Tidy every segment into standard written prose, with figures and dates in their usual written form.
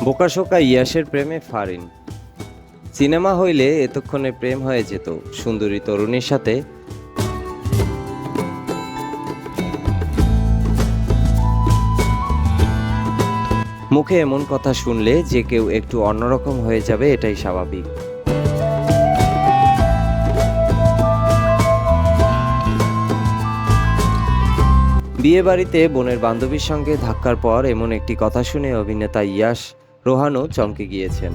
বোকাশোকা ইয়াসের প্রেমে ফারিন। সিনেমা হইলে এতক্ষণে প্রেম হয়ে যেত সুন্দরী তরুণীর সাথে। মুখে এমন কথা শুনলে যে কেউ একটু অন্যরকম হয়ে যাবে, এটাই স্বাভাবিক। বিয়ে বাড়িতে বোনের বান্ধবীর সঙ্গে ধাক্কার পর এমন একটি কথা শুনে অভিনেতা ইয়াশ রোহানও চমকে গিয়েছেন।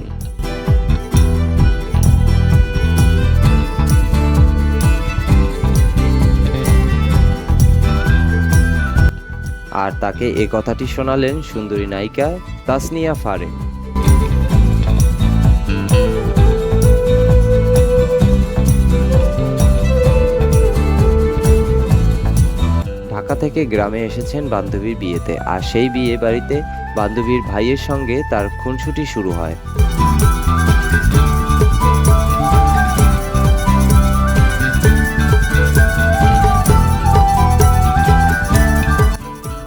আর তাকে এ কথাটি শোনালেন সুন্দরী নায়িকা তাসনিয়া ফারিন। ঢাকা থেকে গ্রামে এসেছেন বান্ধবীর বিয়েতে, আর সেই বিয়ে বাড়িতে বান্ধবীর ভাইয়ের সঙ্গে তার খুনসুটি শুরু হয়।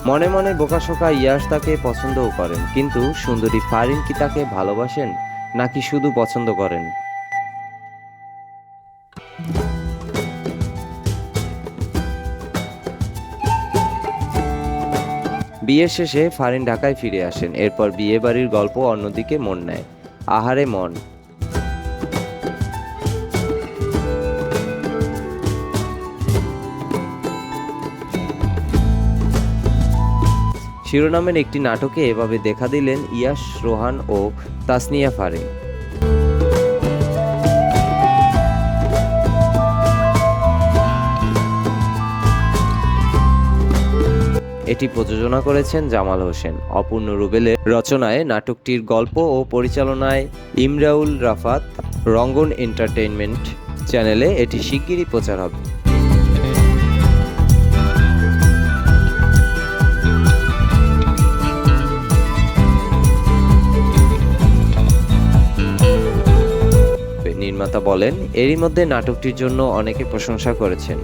মনে মনে বোকাশোকা ইয়াশ তাকে পছন্দও করেন, কিন্তু সুন্দরী ফারিন কি তাকে ভালোবাসেন নাকি শুধু পছন্দ করেন? বিয়ের শেষে ফারিন ঢাকায় ফিরে আসেন। এরপর বিয়ে বাড়ির গল্প অন্যদিকে মন নেয়। আহারে মন। শিরোনামের একটি নাটকে এভাবে দেখা দিলেন ইয়াশ রোহান ও তাসনিয়া ফারিন। এটি প্রযোজনা করেছেন জামাল হোসেন। অপূর্ণ রুবেলের রচনায় নাটকটির গল্প ও পরিচালনায় ইমরাউল রাফাত। রঙ্গন এন্টারটেইনমেন্ট চ্যানেলে এটি শিগগিরই প্রচার হবে। নির্মাতা বলেন, এরই মধ্যে নাটকটির জন্য অনেকে প্রশংসা করেছেন।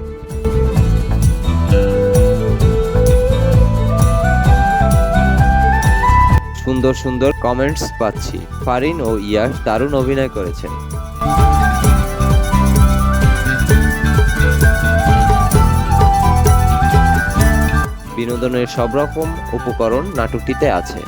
সুন্দর সুন্দর কমেন্টস পাচ্ছি। ফারিন ও ইয়াশ দারুণ অভিনয় করেছেন। বিনোদনের সব রকম উপকরণ নাটকটিতে আছে।